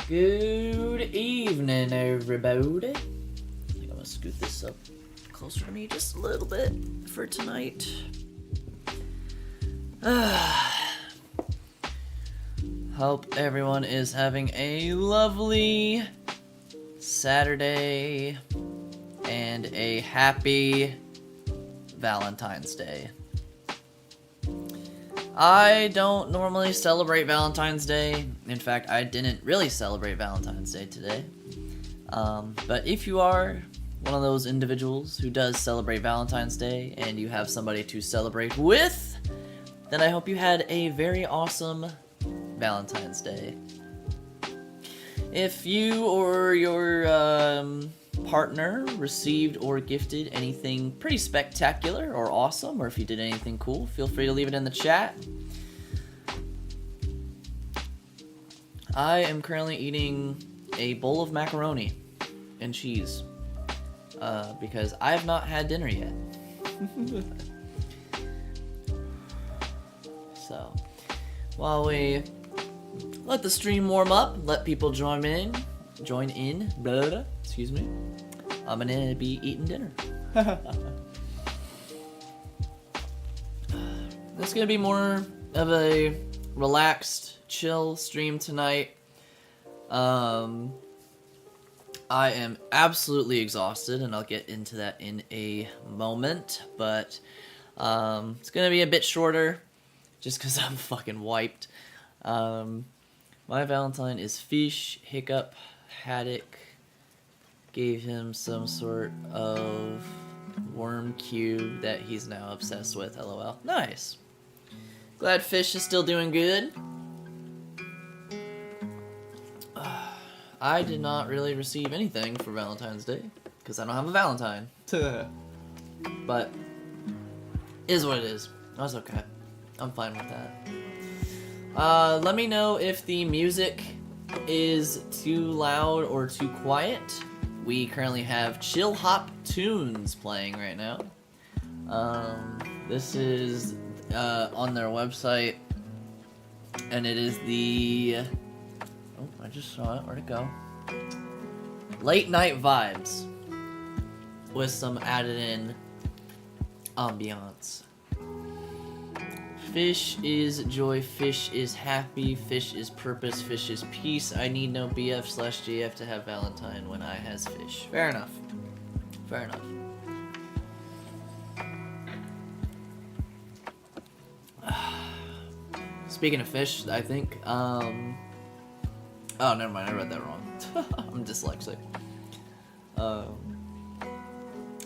Good evening, everybody. I think I'm gonna scoot this up closer to me just a little bit for tonight. Hope everyone is having a lovely Saturday and a happy Valentine's Day. I don't normally celebrate Valentine's Day. In fact, I didn't really celebrate Valentine's Day today. But if you are one of those individuals who does celebrate Valentine's Day and you have somebody to celebrate with, then I hope you had a very awesome Valentine's Day. If you or your partner received or gifted anything pretty spectacular or awesome, or if you did anything cool, feel free to leave it in the chat. I am currently eating a bowl of macaroni and cheese because I have not had dinner yet. So while we let the stream warm up, let people join in, blah, blah, blah, excuse me, I'm gonna be eating dinner. It's gonna be more of a relaxed, chill stream tonight. I am absolutely exhausted, and I'll get into that in a moment, but it's gonna be a bit shorter, just because I'm fucking wiped. My Valentine is Fish. Hiccup Haddock gave him some sort of worm cube that he's now obsessed with, lol. Nice. Glad Fish is still doing good. I did not really receive anything for Valentine's Day, because I don't have a Valentine. But, is what it is. That's okay. I'm fine with that. Let me know if the music is too loud or too quiet. We currently have chill hop tunes playing right now. This is on their website, and it is the... Oh, I just saw it. Where'd it go? Late Night Vibes, with some added in ambiance. Fish is joy, fish is happy, fish is purpose, fish is peace. I need no BF/GF to have Valentine when I has fish. Fair enough. Fair enough. Speaking of fish, I think, oh, never mind, I read that wrong. I'm dyslexic.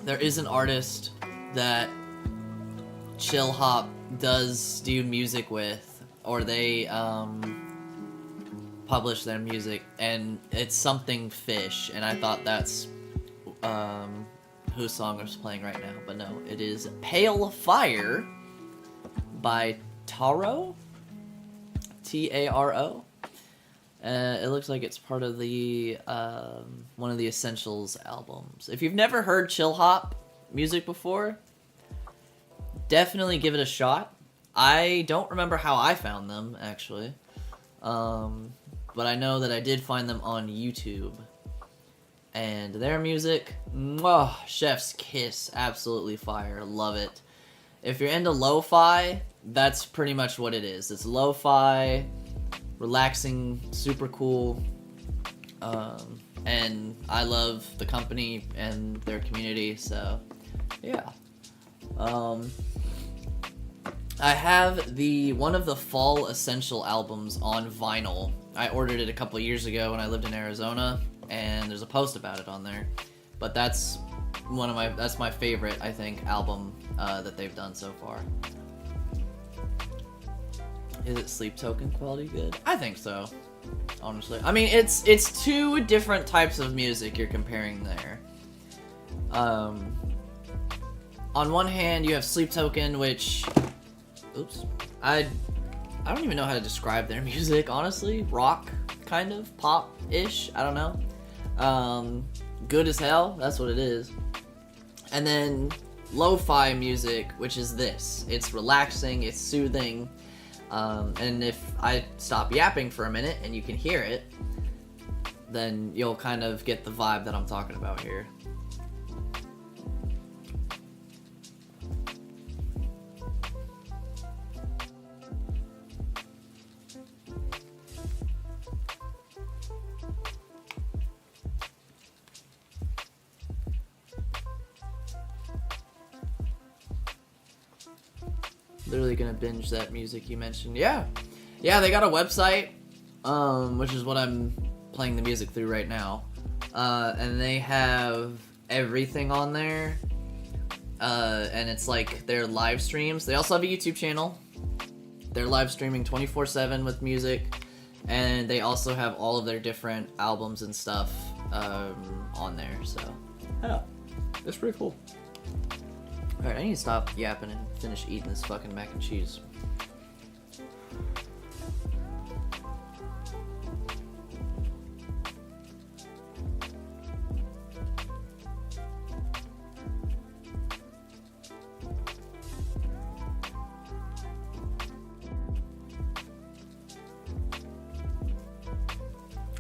There is an artist that Chill Hop does do music with, or they publish their music, and it's something Fish, and I thought that's whose song I was playing right now, but no, it is Pale Fire by Taro, Taro. It looks like it's part of the one of the Essentials albums. If you've never heard Chill Hop music before, definitely give it a shot. I don't remember how I found them, actually. But I know that I did find them on YouTube. And their music, mwah, chef's kiss, absolutely fire, love it. If you're into lo-fi, that's pretty much what it is. It's lo-fi, relaxing, super cool. And I love the company and their community, so yeah. I have one of the Fall Essential albums on vinyl. I ordered it a couple years ago when I lived in Arizona, and there's a post about it on there. But that's my favorite, I think, album that they've done so far. Is it Sleep Token quality good? I think so, honestly. I mean, it's two different types of music you're comparing there. On one hand, you have Sleep Token, which... Oops. I don't even know how to describe their music, honestly. Rock, kind of. Pop-ish. I don't know. Good as hell. That's what it is. And then lo-fi music, which is this. It's relaxing. It's soothing. And if I stop yapping for a minute and you can hear it, then you'll kind of get the vibe that I'm talking about here. Literally gonna binge that music you mentioned. Yeah, they got a website, which is what I'm playing the music through right now, and they have everything on there, and it's like their live streams. They also have a YouTube channel. They're live streaming 24/7 with music, and they also have all of their different albums and stuff on there. So yeah, that's pretty cool. Alright, I need to stop yapping and finish eating this fucking mac and cheese.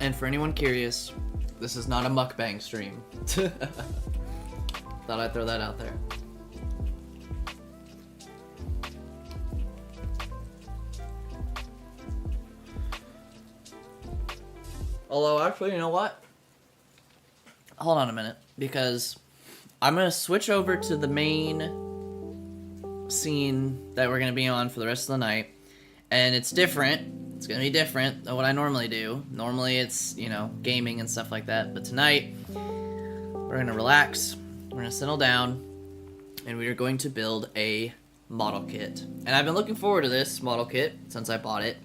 And for anyone curious, this is not a mukbang stream. Thought I'd throw that out there. Although, actually, you know what? Hold on a minute, because I'm going to switch over to the main scene that we're going to be on for the rest of the night, and it's different. It's going to be different than what I normally do. Normally, it's, you know, gaming and stuff like that, but tonight, we're going to relax, we're going to settle down, and we are going to build a model kit. And I've been looking forward to this model kit since I bought it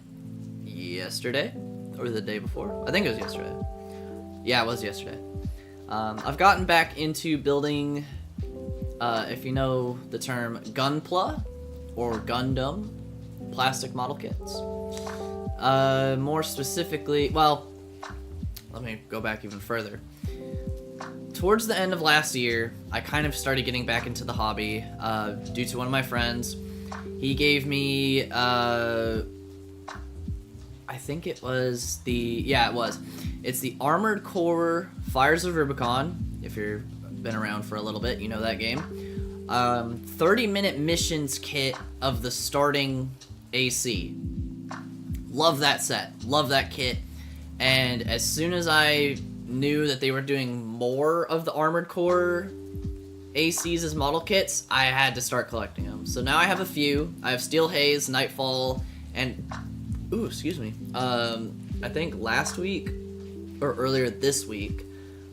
yesterday. Or the day before? I think it was yesterday. Yeah, it was yesterday. I've gotten back into building, if you know the term Gunpla or Gundam plastic model kits. More specifically, well, let me go back even further. Towards the end of last year, I kind of started getting back into the hobby due to one of my friends. He gave me I think it was it's the Armored Core Fires of Rubicon. If you've been around for a little bit, you know that game. 30-minute missions kit of the starting AC. Love that set. Love that kit. And as soon as I knew that they were doing more of the Armored Core ACs as model kits, I had to start collecting them. So now I have a few. I have Steel Haze, Nightfall, and ooh, excuse me. I think last week, or earlier this week,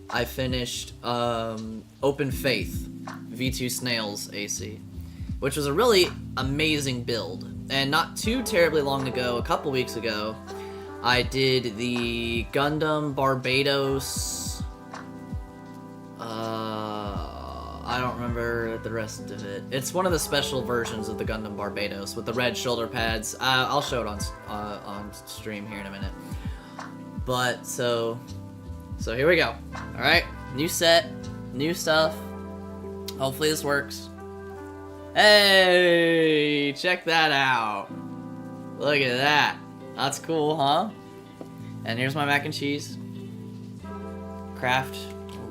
I finished Open Faith V2 Snails AC, which was a really amazing build. And not too terribly long ago, a couple weeks ago, I did the Gundam Barbados. I don't remember the rest of it. It's one of the special versions of the Gundam Barbados with the red shoulder pads. I'll show it on stream here in a minute. But so here we go. All right, new set, new stuff. Hopefully this works. Hey, check that out. Look at that. That's cool, huh? And here's my mac and cheese. Craft.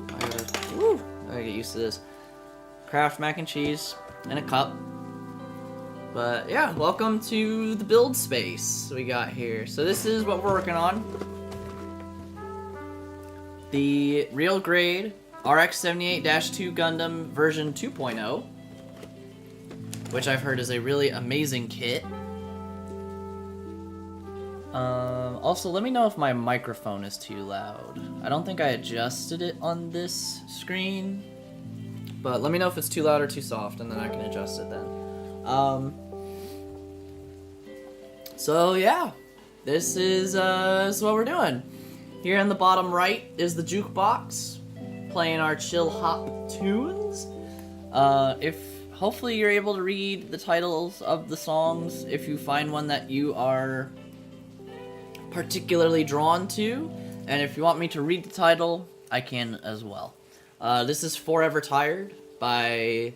I gotta get used to this. Craft mac and cheese in a cup. But yeah, welcome to the build space we got here. So this is what we're working on. The Real Grade RX-78-2 Gundam version 2.0, which I've heard is a really amazing kit. Also, let me know if my microphone is too loud. I don't think I adjusted it on this screen, but let me know if it's too loud or too soft, and then I can adjust it then. So yeah, this is what we're doing. Here in the bottom right is the jukebox, playing our chill hop tunes. If hopefully you're able to read the titles of the songs, if you find one that you are particularly drawn to, and if you want me to read the title, I can as well. This is Forever Tired by a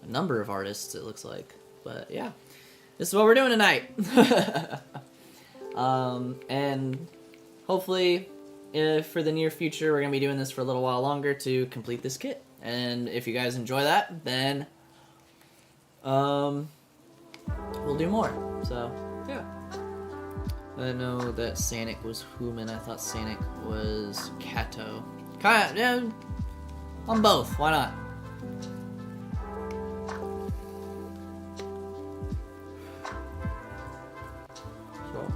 number of artists, it looks like. But yeah, this is what we're doing tonight. And hopefully for the near future. We're going to be doing this for a little while longer to complete this kit. And if you guys enjoy that, then we'll do more. So, yeah. I know that Sanic was human. I thought Sanic was Kato. Kinda, yeah, on both. Why not? So,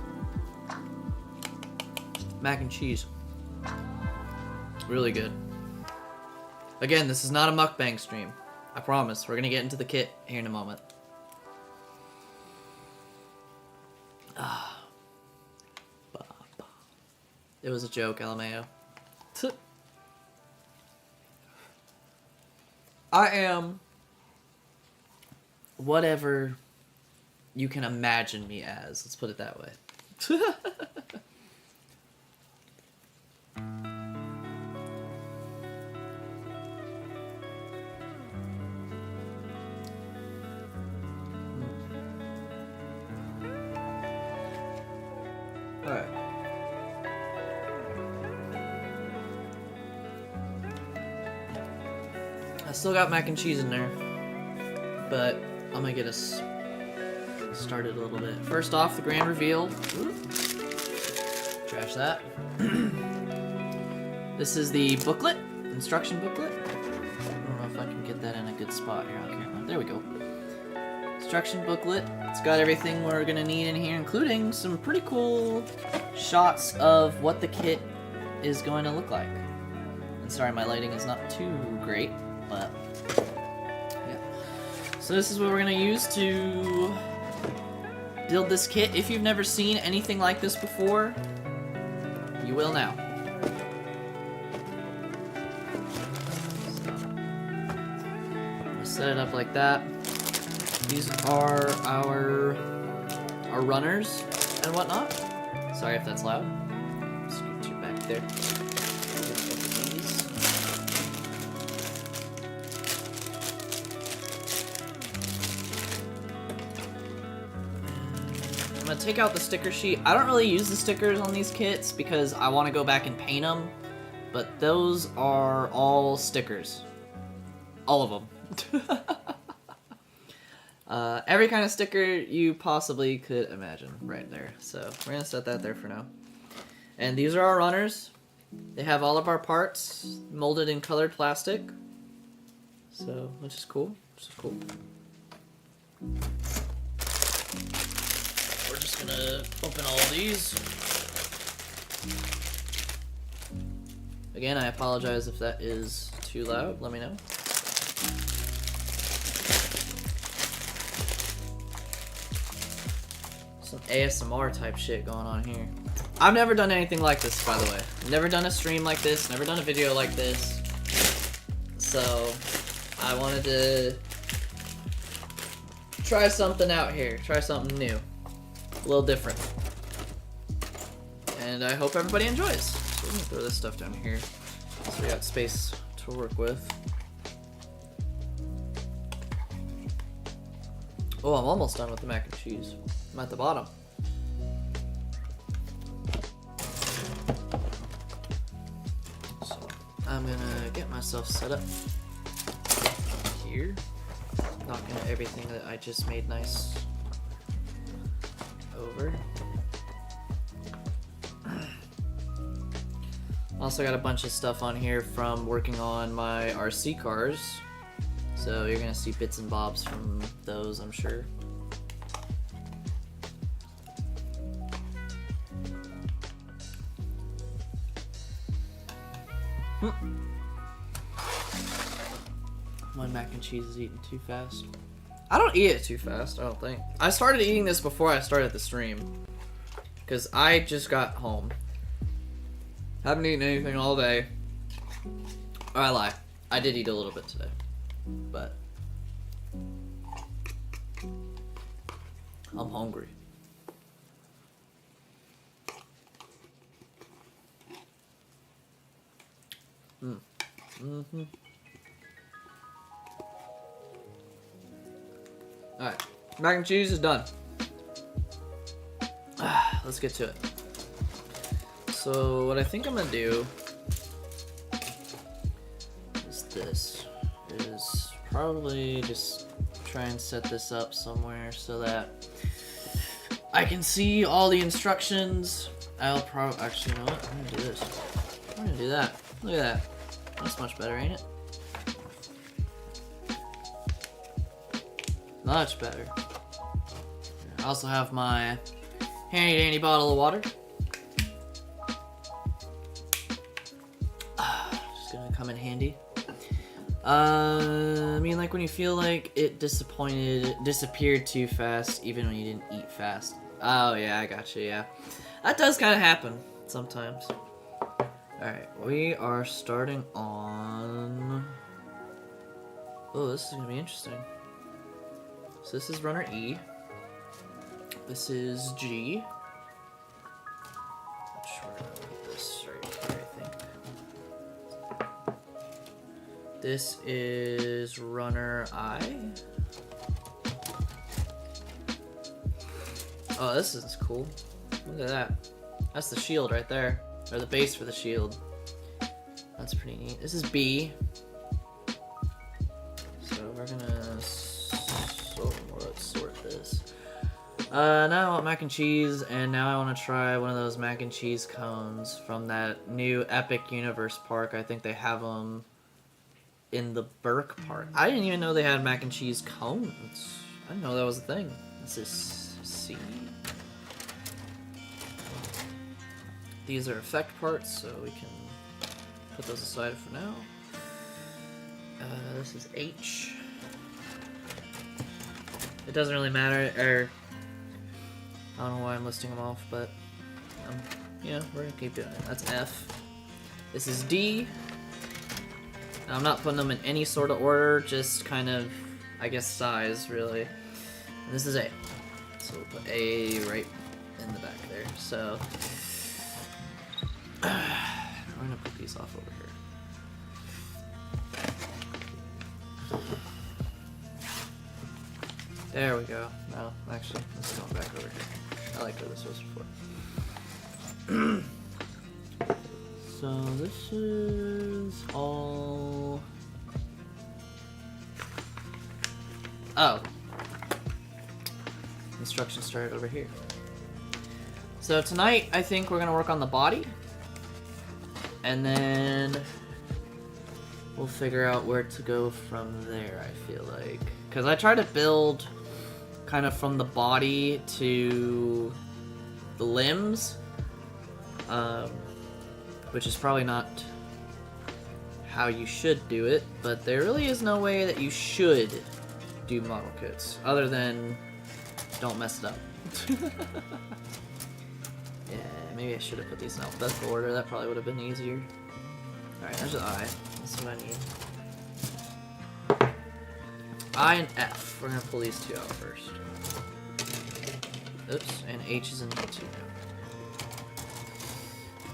mac and cheese. Really good. Again, this is not a mukbang stream. I promise. We're gonna get into the kit here in a moment. It was a joke, LMAO. I am whatever you can imagine me as. Let's put it that way. Alright. I still got mac and cheese in there, but I'm gonna get us started a little bit. First off, the grand reveal. Trash that. This is the booklet, instruction booklet. I don't know if I can get that in a good spot here on camera. There we go. Instruction booklet. It's got everything we're gonna need in here, including some pretty cool shots of what the kit is going to look like. And sorry, my lighting is not too great, but yeah. So this is what we're gonna use to build this kit. If you've never seen anything like this before, you will now. So, set it up like that. These are our runners and whatnot. Sorry if that's loud. Scoot you back there. I'm gonna take out the sticker sheet. I don't really use the stickers on these kits because I want to go back and paint them, but those are all stickers. All of them. Every kind of sticker you possibly could imagine right there. So we're gonna set that there for now. And these are our runners. They have all of our parts molded in colored plastic. So, which is cool. We're just gonna open all of these. Again, I apologize if that is too loud. Let me know. Some ASMR type shit going on here. I've never done anything like this, by the way. Never done a stream like this, never done a video like this. So, I wanted to try something out here. Try something new. A little different. And I hope everybody enjoys. So let me throw this stuff down here so we got space to work with. Oh, I'm almost done with the mac and cheese. I'm at the bottom. So I'm gonna get myself set up here. Knocking everything that I just made nice over. Also got a bunch of stuff on here from working on my RC cars. So you're gonna see bits and bobs from those, I'm sure. My mac and cheese is eating too fast. I don't eat it too fast, I don't think. I started eating this before I started the stream. Because I just got home. Haven't eaten anything all day. Or I lie. I did eat a little bit today. But I'm hungry. Alright, mac and cheese is done. Let's get to it. So what I think I'm gonna do is this. Is probably just try and set this up somewhere so that I can see all the instructions. I'll probably actually, you know what? I'm gonna do this. I'm gonna do that. Look at that. That's much better, ain't it? Much better. I also have my handy dandy bottle of water. Just gonna come in handy. I mean, like when you feel like it disappeared too fast, even when you didn't eat fast. Oh yeah, I got you. Yeah, that does kind of happen sometimes. All right, we are starting on. Oh, this is gonna be interesting. So this is runner E. This is G. Which we're gonna put this right here, I think. This is runner I. Oh, this is cool. Look at that. That's the shield right there. Or the base for the shield. That's pretty neat. This is B. So we're gonna let's sort this. Now I want mac and cheese, and now I want to try one of those mac and cheese cones from that new Epic Universe park. I think they have them in the Burke Park. I didn't even know they had mac and cheese cones. I didn't know that was a thing. This is C. These are effect parts, so we can put those aside for now. This is H. It doesn't really matter, or I don't know why I'm listing them off, but yeah, we're gonna keep doing it. That's F. This is D. Now, I'm not putting them in any sort of order, just kind of, I guess, size, really. And this is A. So we'll put A right in the back there. So we're gonna put these off over here. There we go. No, actually, let's go back over here. I like where this was before. So this is all... Oh. Instructions started over here. So tonight, I think we're going to work on the body. And then we'll figure out where to go from there, I feel like. Because I try to build kind of from the body to the limbs. Which is probably not how you should do it, but there really is no way that you should do model kits, other than don't mess it up. Yeah, maybe I should have put these in alphabetical order, that probably would have been easier. Alright, there's an I, that's what I need. I and F, we're gonna pull these two out first. Oops, and H is in here too.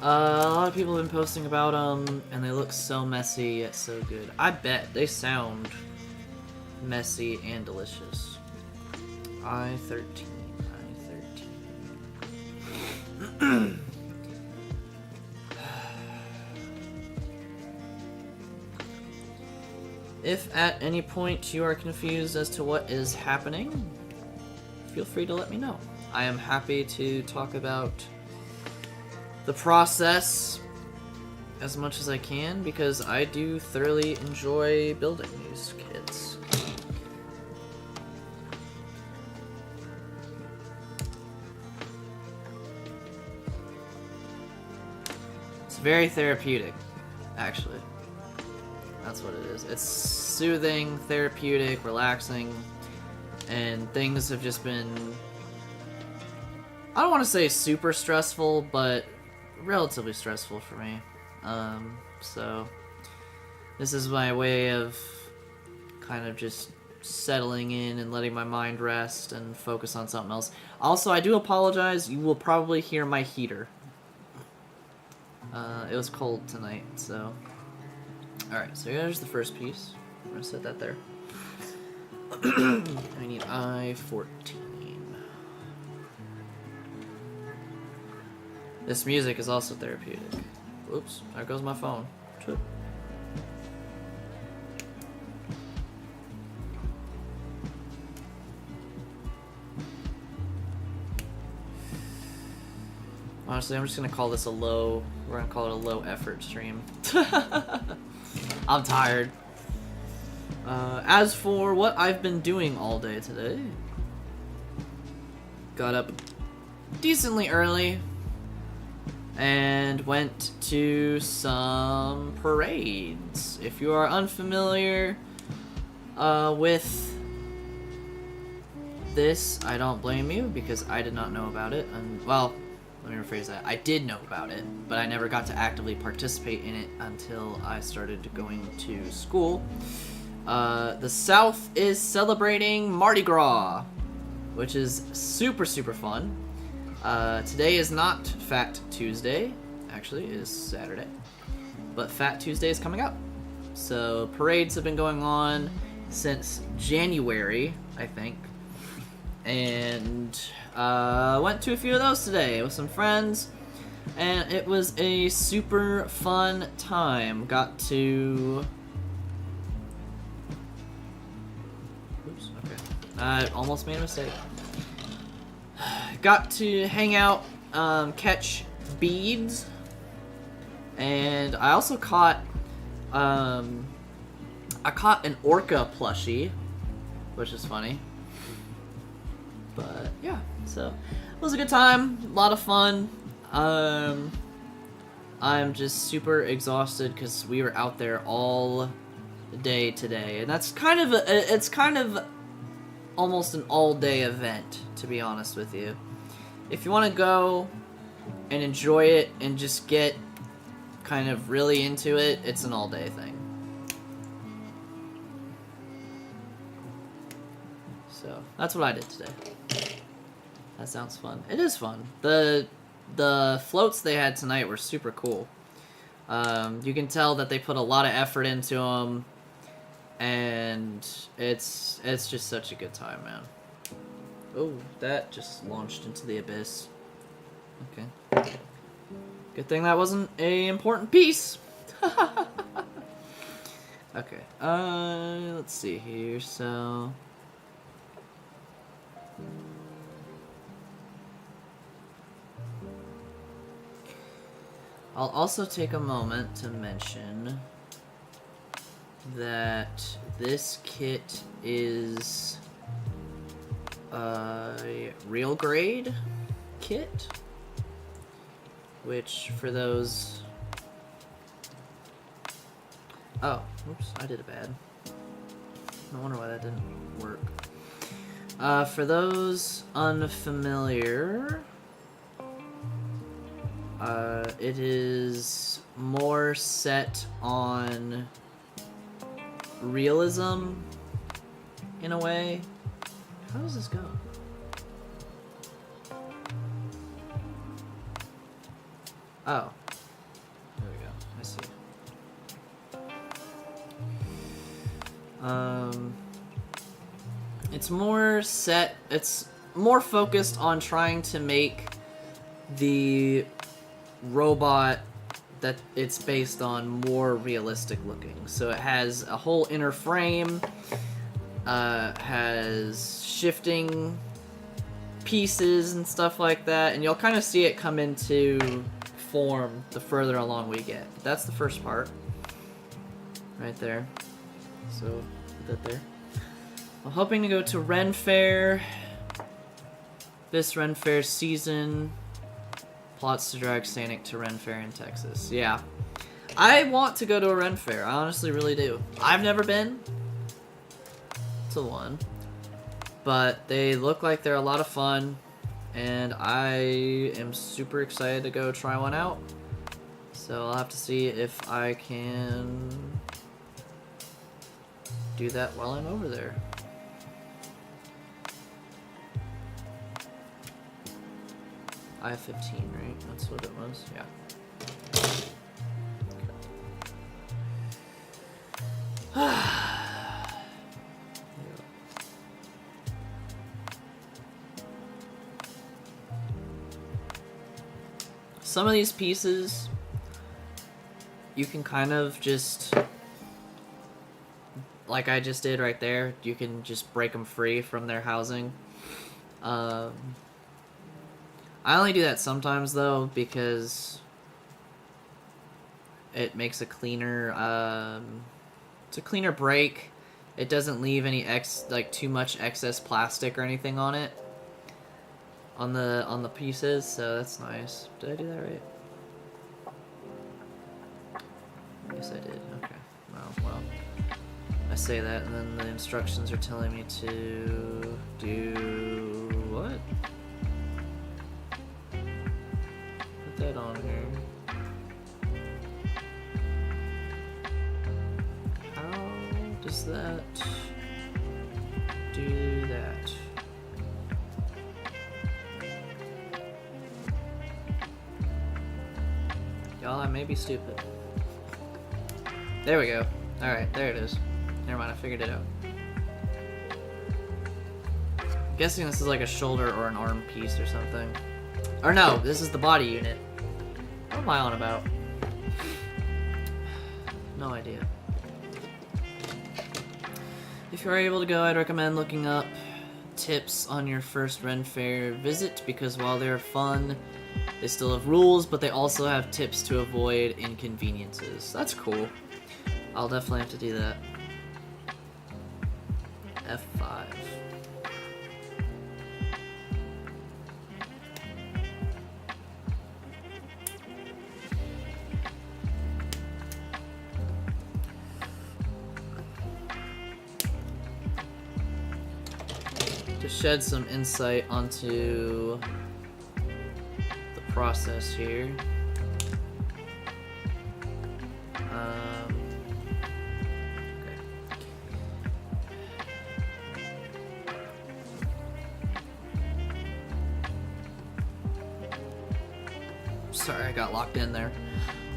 A lot of people have been posting about them, and they look so messy yet so good. I bet they sound messy and delicious. I-13. If at any point you are confused as to what is happening, feel free to let me know. I am happy to talk about the process as much as I can, because I do thoroughly enjoy building these kits. It's very therapeutic, actually. That's what it is. It's soothing, therapeutic, relaxing, and things have just been, I don't want to say super stressful, but relatively stressful for me. So this is my way of kind of just settling in and letting my mind rest and focus on something else. Also, I do apologize, you will probably hear my heater. It was cold tonight, so. Alright, so here's the first piece. I'm gonna set that there. I need I-14. This music is also therapeutic. Oops, there goes my phone. Honestly, I'm just gonna call this we're gonna call it a low effort stream. I'm tired. As for what I've been doing all day today, got up decently early and went to some parades. If you are unfamiliar with this, I don't blame you because I did not know about it. And well, let me rephrase that. I did know about it, but I never got to actively participate in it until I started going to school. The South is celebrating Mardi Gras, which is super, super fun. Today is not Fat Tuesday. Actually, it is Saturday. But Fat Tuesday is coming up. So parades have been going on since January, I think. And went to a few of those today with some friends. And it was a super fun time. Got to... Oops, okay. I almost made a mistake. Got to hang out, catch beads, and I also caught, I caught an orca plushie, which is funny. But yeah, so it was a good time, a lot of fun. I'm just super exhausted because we were out there all day today, and that's kind of it's kind of almost an all-day event, to be honest with you. If you want to go and enjoy it and just get kind of really into it, it's an all-day thing. So that's what I did today. That sounds fun. It is fun. The floats they had tonight were super cool. You can tell that they put a lot of effort into them, and it's just such a good time, man. Oh, that just launched into the abyss. Okay. Good thing that wasn't a important piece. Okay. Let's see here. So. I'll also take a moment to mention that this kit is a real grade kit, which for those... Oh, oops, I did it bad. No wonder why that didn't work. For those unfamiliar, it is more set on realism in a way. How does this go? Oh. There we go. I see. It's more set, it's more focused on trying to make the robot that it's based on more realistic looking. So it has a whole inner frame, has shifting pieces and stuff like that, and you'll kind of see it come into form the further along we get. That's the first part. Right there. So, put that there. I'm hoping to go to Ren Fair. This Ren Fair season. Plots to drag Sanic to Ren Fair in Texas. Yeah. I want to go to a Ren Fair. I honestly really do. I've never been to one. But they look like they're a lot of fun. And I am super excited to go try one out. So I'll have to see if I can do that while I'm over there. I-15, right? That's what it was? Yeah. some of these pieces, you can kind of just, like I just did right there, you can just break them free from their housing. I only do that sometimes, though, because it makes a cleaner, it's a cleaner break. It doesn't leave any too much excess plastic or anything on it, on the pieces, so that's nice. Did I do that right? Yes, I did. Okay. Well, I say that, and then the instructions are telling me to do what? Put that on here. How does that do that? Y'all, I may be stupid. There we go. Alright, there it is. Never mind, I figured it out. I'm guessing this is like a shoulder or an arm piece or something. Or no, this is the body unit. What am I on about? No idea. If you are able to go, I'd recommend looking up tips on your first Ren Fair visit, because while they're fun, they still have rules, but they also have tips to avoid inconveniences. That's cool. I'll definitely have to do that. F5. To shed some insight onto the process here. Sorry, I got locked in there.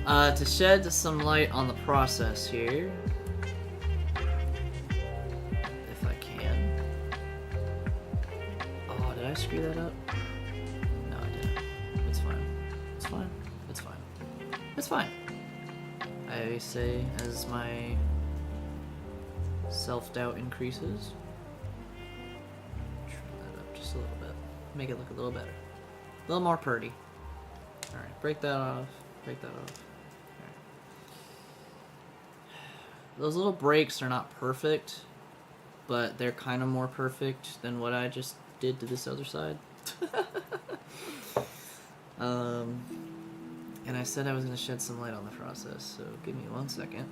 To shed some light on the process here, if I can. Oh, did I screw that up? No, I didn't. It's fine. It's fine. It's fine. It's fine. I say as my self-doubt increases. Trim that up just a little bit. Make it look a little better. A little more purty. Alright, break that off. Break that off. Alright. Those little breaks are not perfect, but they're kind of more perfect than what I just did to this other side. And I said I was going to shed some light on the process, so give me 1 second.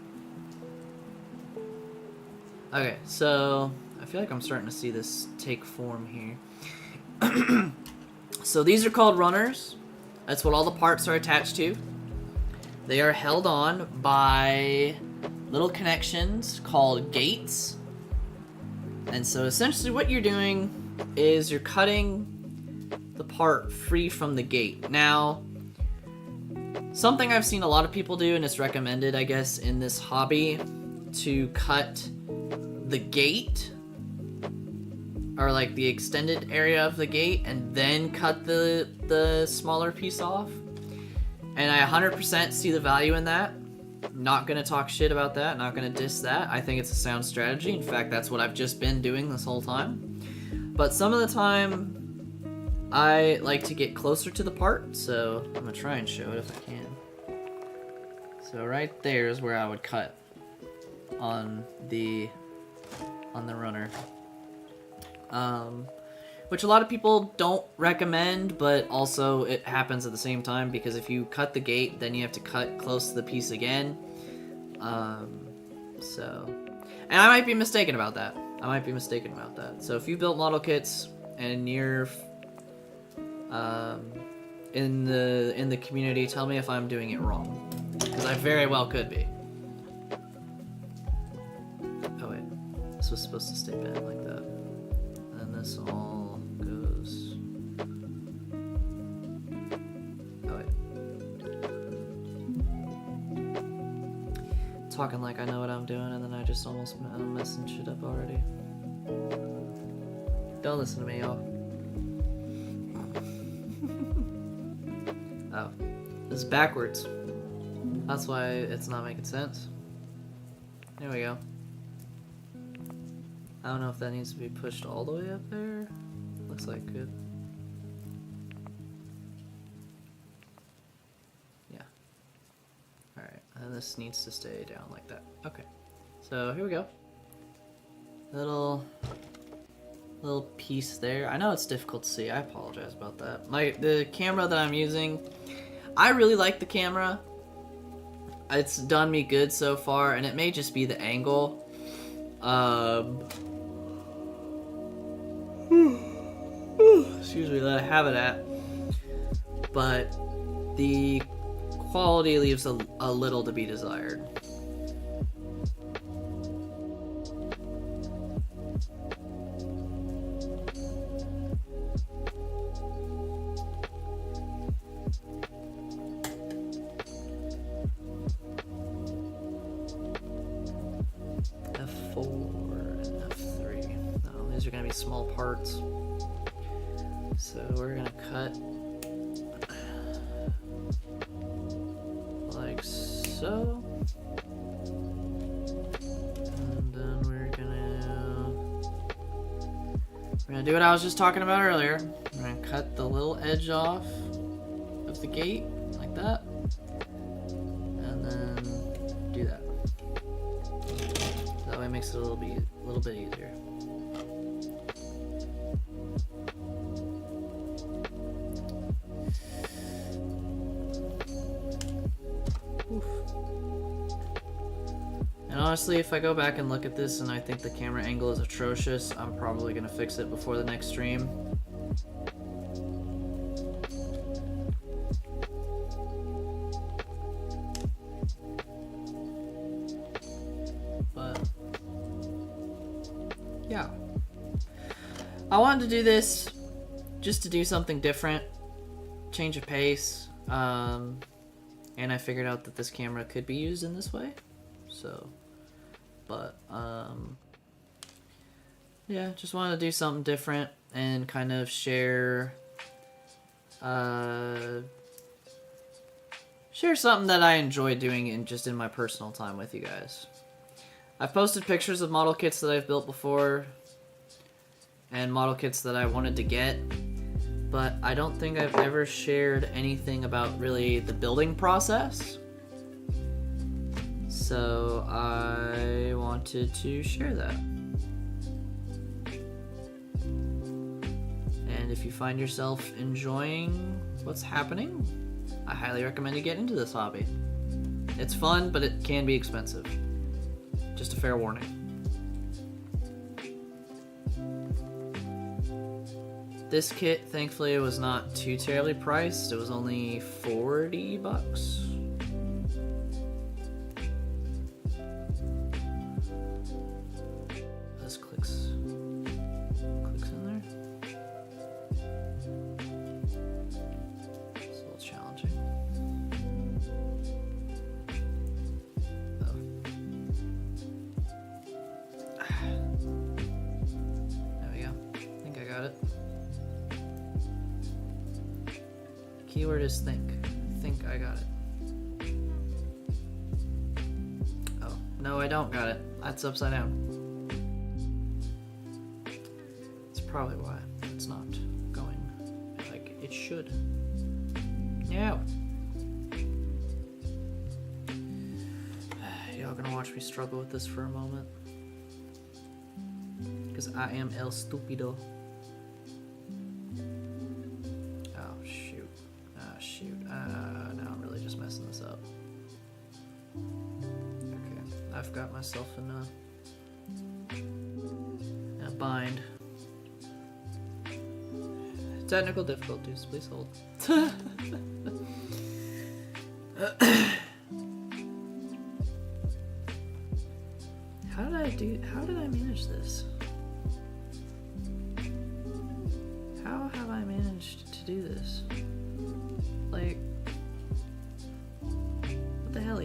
Okay, so I feel like I'm starting to see this take form here. So these are called runners. That's what all the parts are attached to. They are held on by little connections called gates. And so essentially what you're doing is you're cutting the part free from the gate. Now, something I've seen a lot of people do, and it's recommended, I guess, in this hobby, to cut the gate, or like the extended area of the gate, and then cut the smaller piece off. And I 100% see the value in that. Not gonna talk shit about that, not gonna diss that. I think it's a sound strategy. In fact, that's what I've just been doing this whole time. But some of the time, I like to get closer to the part, so I'm gonna try and show it if I can. So right there is where I would cut on the runner. Which a lot of people don't recommend, but also it happens at the same time, because if you cut the gate, then you have to cut close to the piece again. And I might be mistaken about that. So if you built model kits and you're in the community, tell me if I'm doing it wrong, because I very well could be. Oh wait, this was supposed to stay bent like that, and then this all goes. Oh wait, talking like I know what I'm doing, and then I just almost I'm messing shit up already. Don't listen to me, y'all. Oh, It's backwards. That's why it's not making sense. There we go. I don't know if that needs to be pushed all the way up there. Looks like it. Yeah. Alright, and this needs to stay down like that. Okay. So here we go. Little piece there. I know it's difficult to see. I apologize about that. The camera that I'm using, I really like the camera. It's done me good so far, and it may just be the angle. Excuse me, that I have it at. But the quality leaves a little to be desired. Small parts, so we're gonna cut like so, and then we're gonna do what I was just talking about earlier. We're gonna cut the little edge off of the gate like that, and then do that. That way it makes it a little bit easier. And honestly, if I go back and look at this and I think the camera angle is atrocious, I'm probably going to fix it before the next stream. But yeah. I wanted to do this just to do something different, change of pace, and I figured out that this camera could be used in this way. So, but yeah, just wanted to do something different and kind of share something that I enjoy doing in my personal time with you guys. I've posted pictures of model kits that I've built before and model kits that I wanted to get, but I don't think I've ever shared anything about really the building process. So I wanted to share that. And if you find yourself enjoying what's happening, I highly recommend you get into this hobby. It's fun, but it can be expensive. Just a fair warning. This kit, thankfully, was not too terribly priced. It was only $40. Keyword is think. I think I got it. Oh, no, I don't got it. That's upside down. That's probably why it's not going like it should. Yeah. Y'all gonna watch me struggle with this for a moment? Because I am El Stupido. Now I'm really just messing this up. Okay, I've got myself in a bind. Technical difficulties, please hold. How did I manage this? How have I managed to do this? Like, what the hell?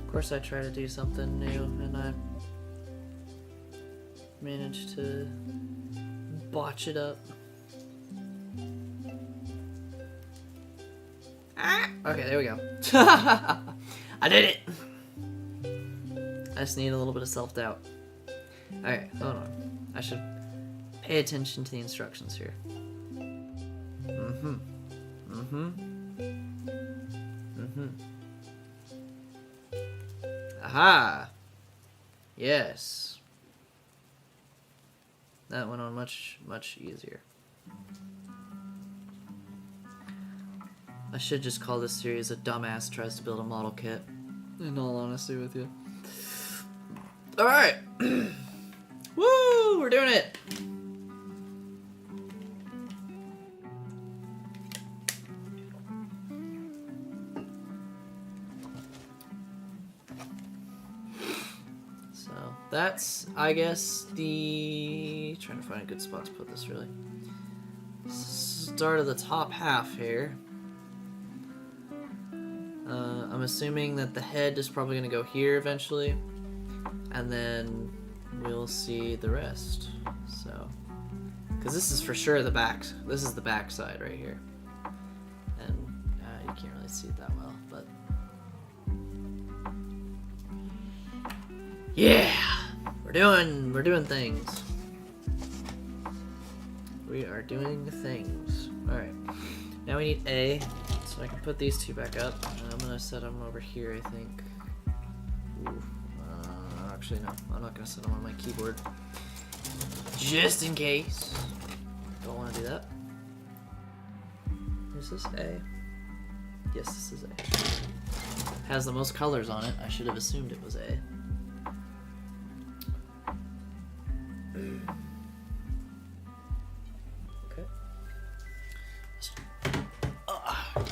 Of course I try to do something new, and I managed to botch it up. Ah! Okay, there we go. I did it! I just need a little bit of self-doubt. Okay, hold on. I should pay attention to the instructions here. Aha! Yes. That went on much, much easier. I should just call this series "A Dumbass Tries to Build a Model Kit," in all honesty with you. Alright! Woo! We're doing it! So, that's, I guess, trying to find a good spot to put this, really. Start of the top half here. I'm assuming that the head is probably going to go here eventually, and then we'll see the rest. So, because this is for sure the back. This is the back side right here, and you can't really see it that well, but yeah, we're doing things. We are doing things. All right, now we need A. So I can put these two back up, and I'm gonna set them over here, I think. Ooh, actually no, I'm not gonna set them on my keyboard. Just in case. Don't wanna do that. Is this A? Yes, this is A. Has the most colors on it. I should have assumed it was A.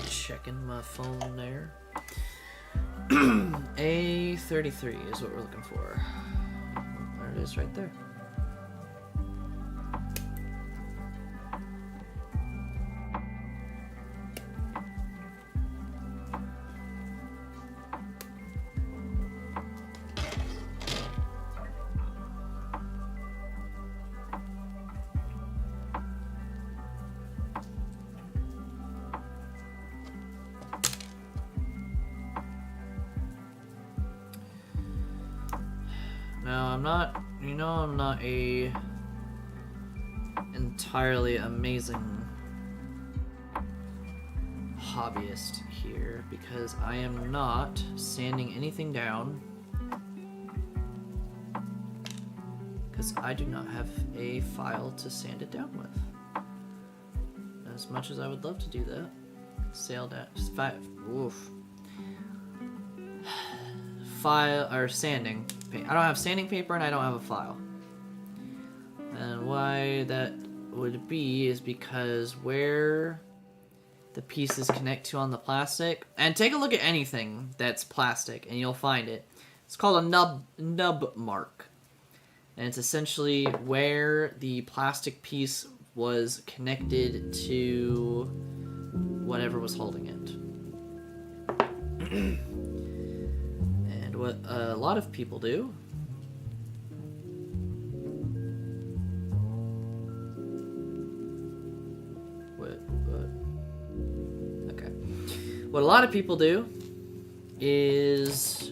Checking my phone there. A33 is what we're looking for. There it is right there. Now, I'm not a entirely amazing hobbyist here, because I am not sanding anything down, because I do not have a file to sand it down with. As much as I would love to do that. File or sanding. I don't have sanding paper and I don't have a file. And why that would be is because where the pieces connect to on the plastic, and take a look at anything that's plastic and you'll find it. It's called a nub mark. And it's essentially where the plastic piece was connected to whatever was holding it. And what a lot of people do what a lot of people do is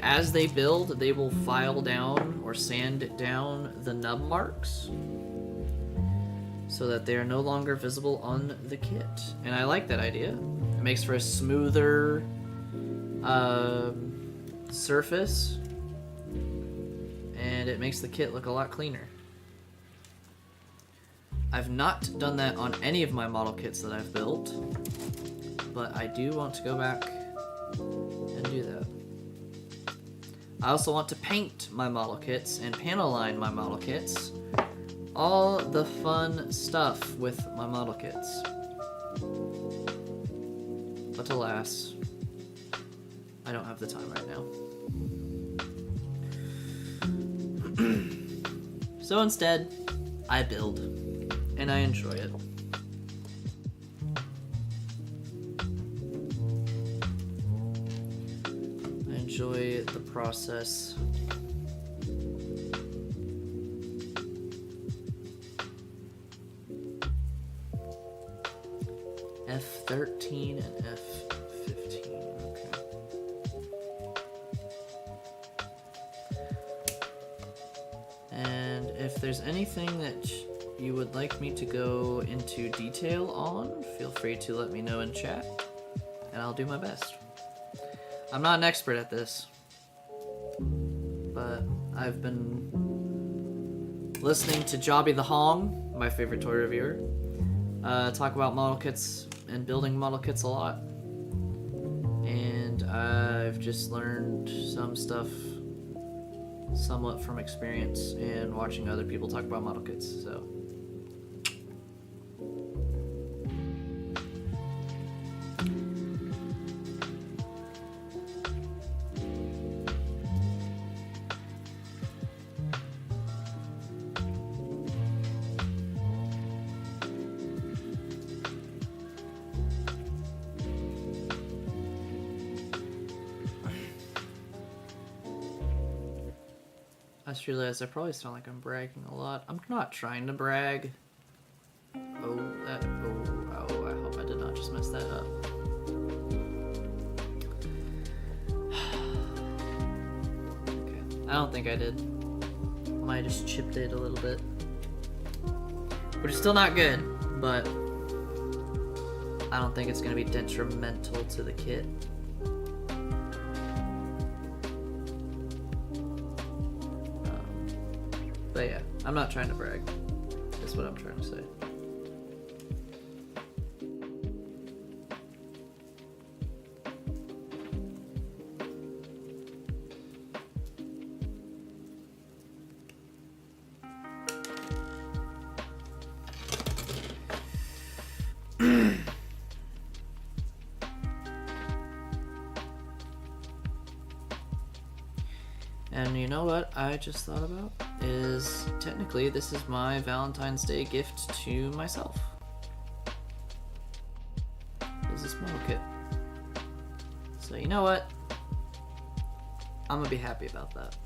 as they build, they will file down or sand down the nub marks so that they are no longer visible on the kit. And I like that idea. It makes for a smoother surface, and it makes the kit look a lot cleaner. I've not done that on any of my model kits that I've built, but I do want to go back and do that. I also want to paint my model kits and panel line my model kits. All the fun stuff with my model kits. But alas, I don't have the time right now. So instead, I build, and I enjoy it. the process. F13 and F15. Okay. And if there's anything that you would like me to go into detail on, feel free to let me know in chat, and I'll do my best. I'm not an expert at this, but I've been listening to Jobby the Hong, my favorite toy reviewer, talk about model kits and building model kits a lot, and I've just learned some stuff somewhat from experience and watching other people talk about model kits, so. I just realized I probably sound like I'm bragging a lot. I'm not trying to brag. Oh, I hope I did not just mess that up. Okay, I don't think I did. Might have just chipped it a little bit. Which is still not good, but I don't think it's going to be detrimental to the kit. But yeah, I'm not trying to brag. That's what I'm trying to say. And you know what I just thought about? Is technically this is my Valentine's Day gift to myself. Is this model kit. So you know what? I'm gonna be happy about that.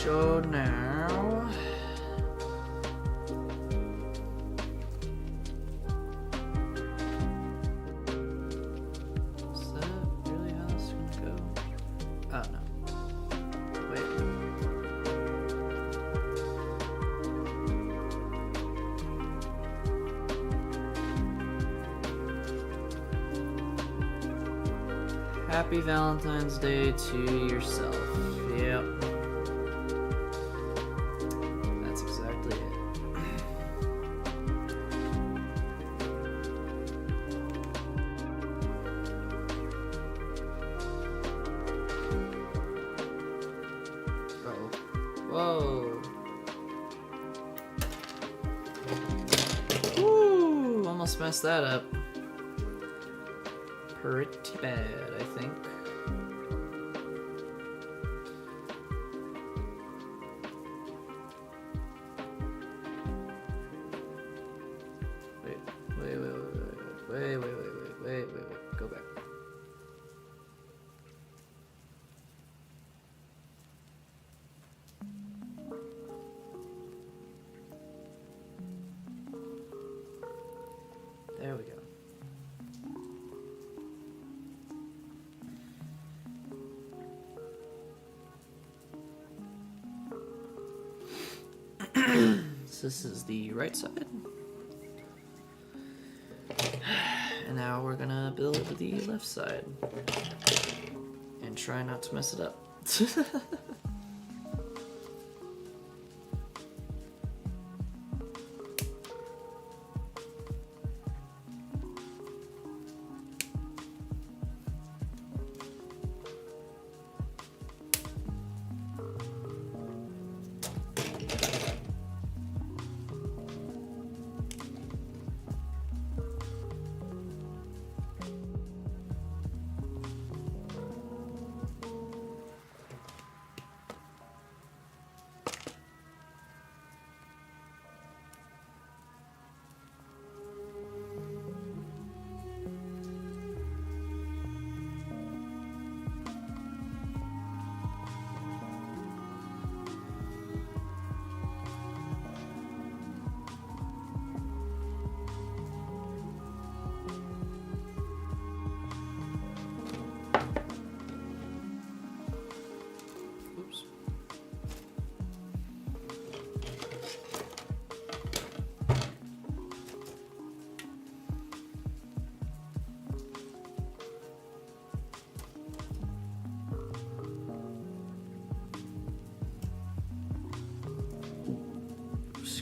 So now, is that really how this is gonna go? Oh no. Wait. Happy Valentine's Day to yourself. Yep. Whoa. Woo! Almost messed that up. Pretty bad, I think. Wait. Go back. There we go. So this is the right side. And now we're gonna build the left side. And try not to mess it up.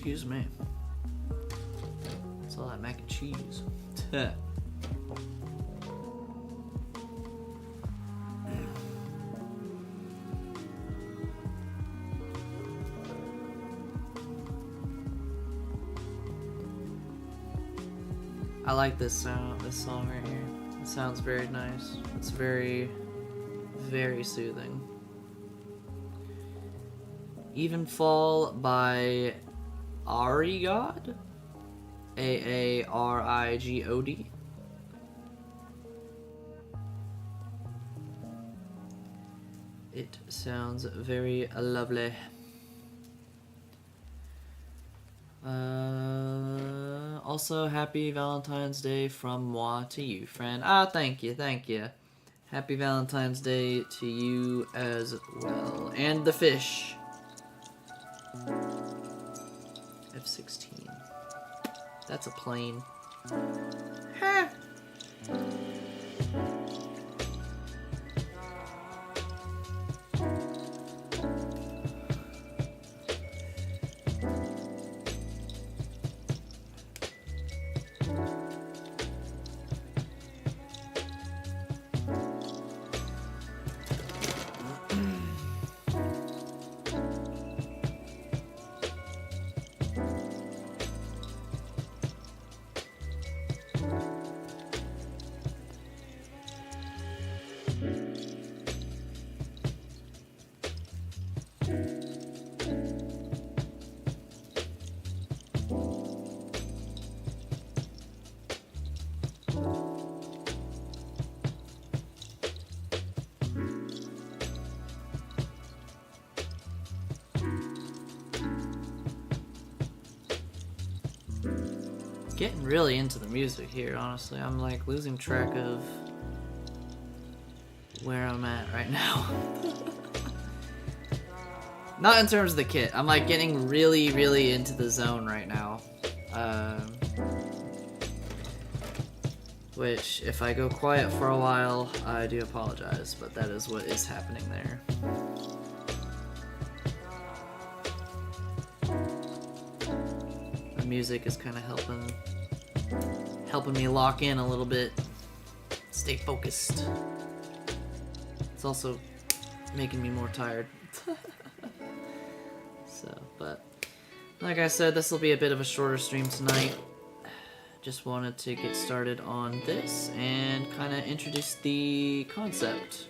Excuse me. It's all that mac and cheese. I like this song right here. It sounds very nice. It's very, very soothing. Even Fall by Aarigod? Aarigod. It sounds very lovely. Also, happy Valentine's Day from moi to you, friend. Ah, thank you, thank you. Happy Valentine's Day to you as well. And the fish. F-16. That's a plane. Ha! Getting really into the music here, honestly. I'm like losing track of where I'm at right now. Not in terms of the kit. I'm like getting really, really into the zone right now. Which, if I go quiet for a while, I do apologize, but that is what is happening there. The music is kind of helping me lock in a little bit, stay focused. It's also making me more tired. So, but like I said, this will be a bit of a shorter stream tonight. Just wanted to get started on this and kind of introduce the concept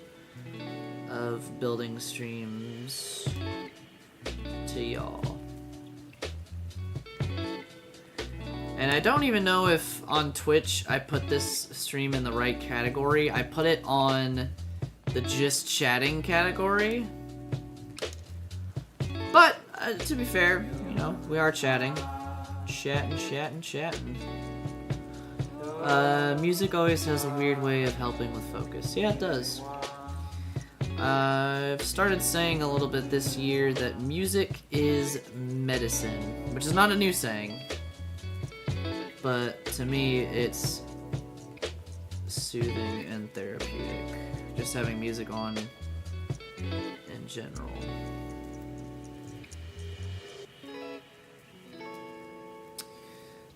of building streams to y'all. And I don't even know if on Twitch I put this stream in the right category. I put it on the just chatting category. But, to be fair, you know, we are chatting. Chatting. Music always has a weird way of helping with focus. Yeah, it does. I've started saying a little bit this year that music is medicine, which is not a new saying. But to me, it's soothing and therapeutic. Just having music on in general.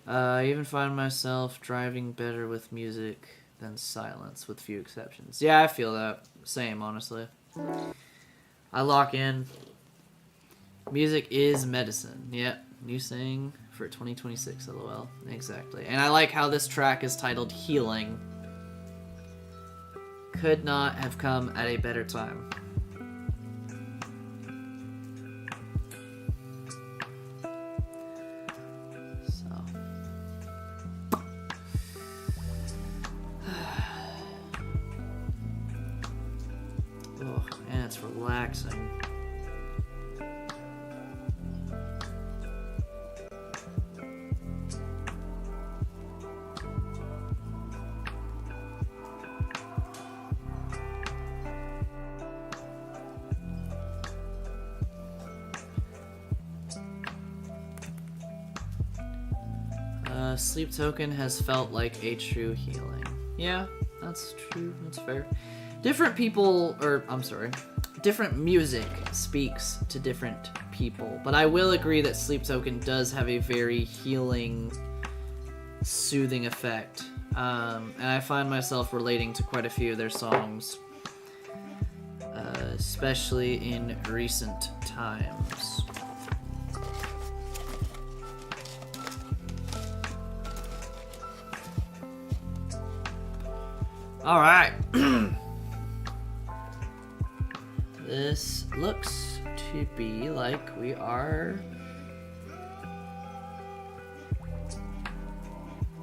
I even find myself driving better with music than silence, with few exceptions. Yeah, I feel that. Same, honestly. I lock in. Music is medicine. Yep, new saying for 2026, lol. Exactly. And I like how this track is titled Healing. Could not have come at a better time. Oh, and it's relaxing. Sleep Token has felt like a true healing. Yeah, that's true. That's fair. Different people, or I'm sorry, different music speaks to different people, but I will agree that Sleep Token does have a very healing, soothing effect, and I find myself relating to quite a few of their songs, especially in recent times. All right. This looks to be like we are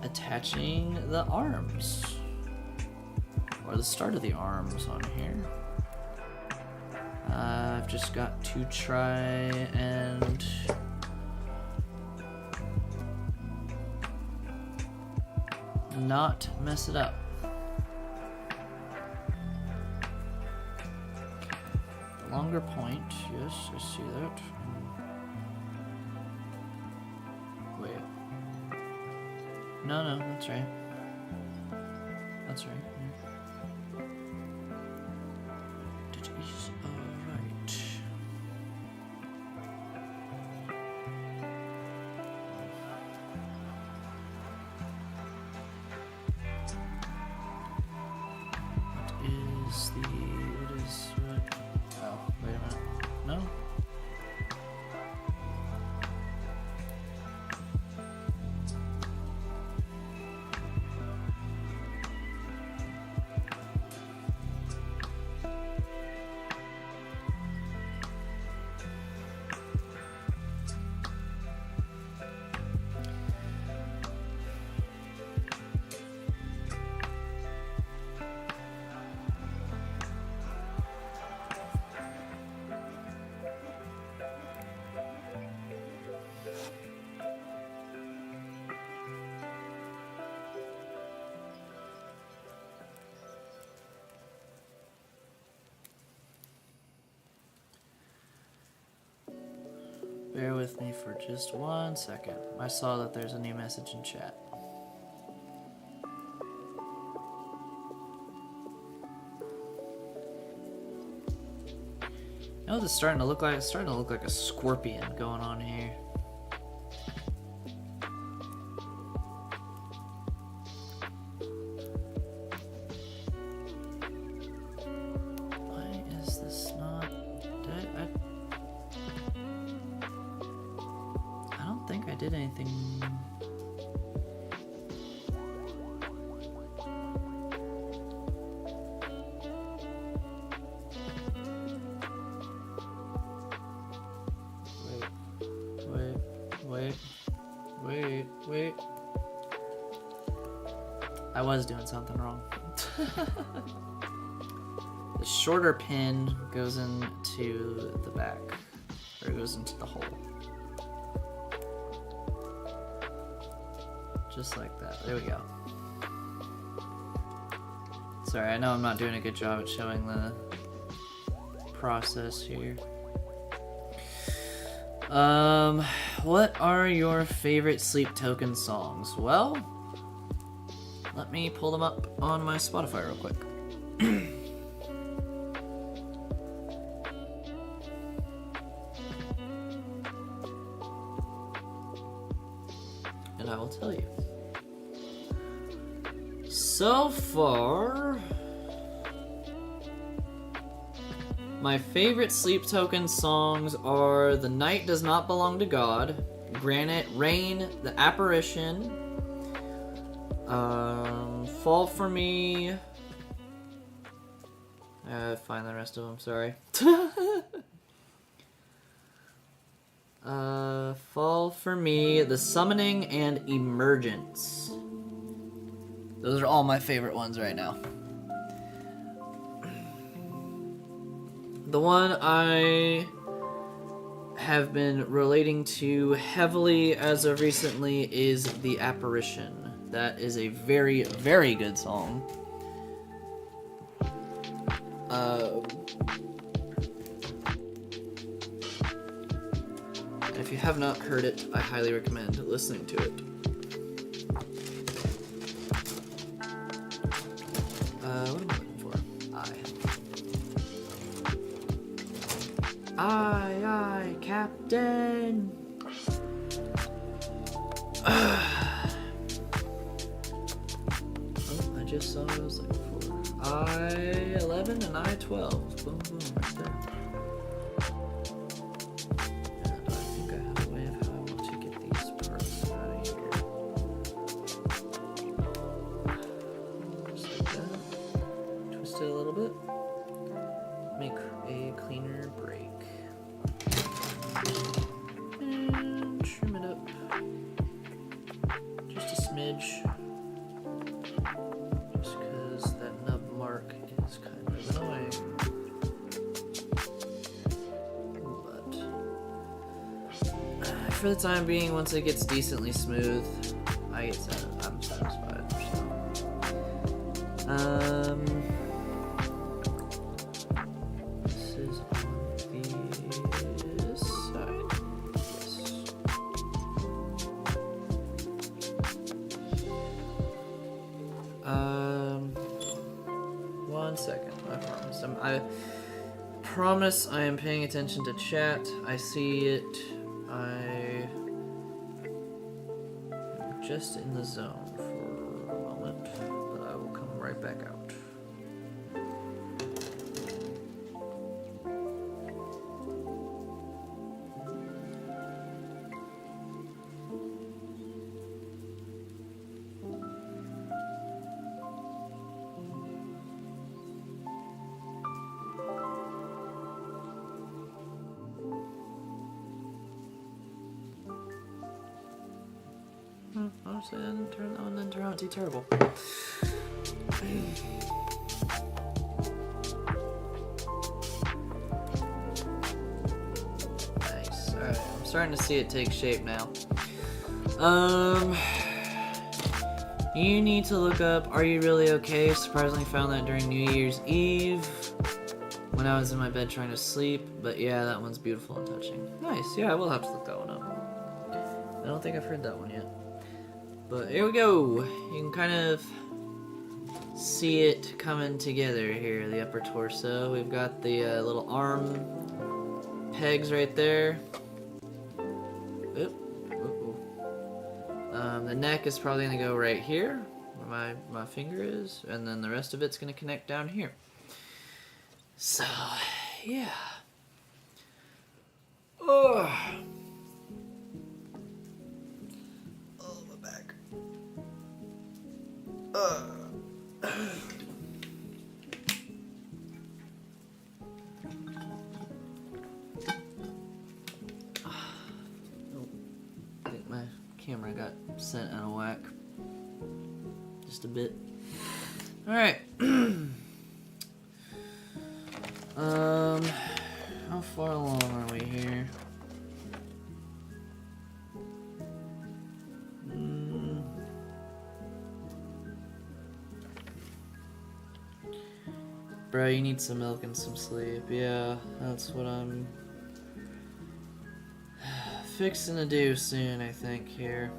attaching the arms, or the start of the arms on here. I've just got to try and not mess it up. Longer point, yes, I see that. Wait. No, that's right. That's right. Yeah. That is alright. What is the... It is... Oh, wait a minute. No? Bear with me for just 1 second. I saw that there's a new message in chat. You know what it's starting to look like? It's starting to look like a scorpion going on here. Why is this not... I don't think I did anything. Wait. I was doing something wrong. The shorter pin goes into the back, or goes into the hole. Just like that. There we go. Sorry, I know I'm not doing a good job at showing the process here. What are your favorite Sleep Token songs? Well, let me pull them up on my Spotify real quick. And I will tell you. So far, my favorite Sleep Token songs are The Night Does Not Belong to God, Granite Rain, The Apparition, Fall For Me. Find the rest of them, sorry. Fall For Me, The Summoning, and Emergence. Those are all my favorite ones right now. The one I have been relating to heavily as of recently is The Apparition. That is a very, very good song. If you have not heard it, I highly recommend listening to it. What am I looking for? Aye, aye, Captain. Oh, I just saw what I was looking for. I-11 and I-12. Boom, boom, right there. And I think I have a way of how I want to get these parts out of here. Just like that. Twist it a little bit. Make a cleaner break. And trim it up. Just a smidge. Just because that nub mark is kind of annoying. But for the time being, once it gets decently smooth, I'm satisfied. So. This is on this side. Yes. 1 second. I promise I am paying attention to chat. I see it. I am just in the zone for a moment, but I will come right back out. Honestly, that didn't turn out too terrible. Nice. Alright, I'm starting to see it take shape now. You need to look up Are You Really Okay? Surprisingly found that during New Year's Eve when I was in my bed trying to sleep. But yeah, that one's beautiful and touching. Nice. Yeah, I will have to look that one up. I don't think I've heard that one yet. But here we go. You can kind of see it coming together here, the upper torso. We've got the little arm pegs right there. Oop. The neck is probably going to go right here, where my finger is, and then the rest of it's going to connect down here. So, yeah. Oh. I think my camera got sent out of whack. Just a bit. Alright. How far along are we here? Bro, you need some milk and some sleep. Yeah, that's what I'm fixing to do soon, I think, here.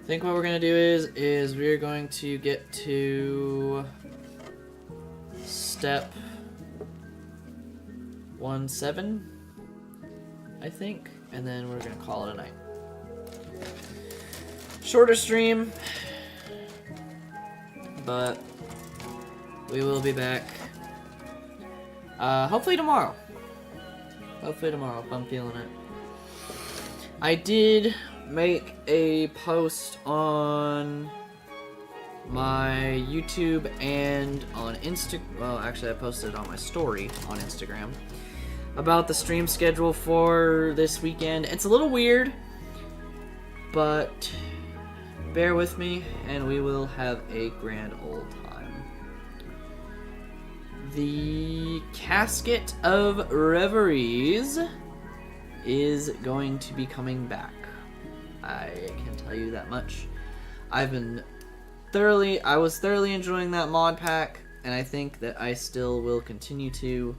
I think what we're going to do is we're going to get to step 1-7, I think, and then we're going to call it a night. Shorter stream, but we will be back. Hopefully tomorrow. Hopefully tomorrow, if I'm feeling it. I did make a post on my YouTube and on Insta. Well, actually, I posted it on my story on Instagram about the stream schedule for this weekend. It's a little weird, but bear with me, and we will have a grand old time. The Casket of Reveries is going to be coming back. I can tell you that much. I was thoroughly enjoying that mod pack, and I think that I still will continue to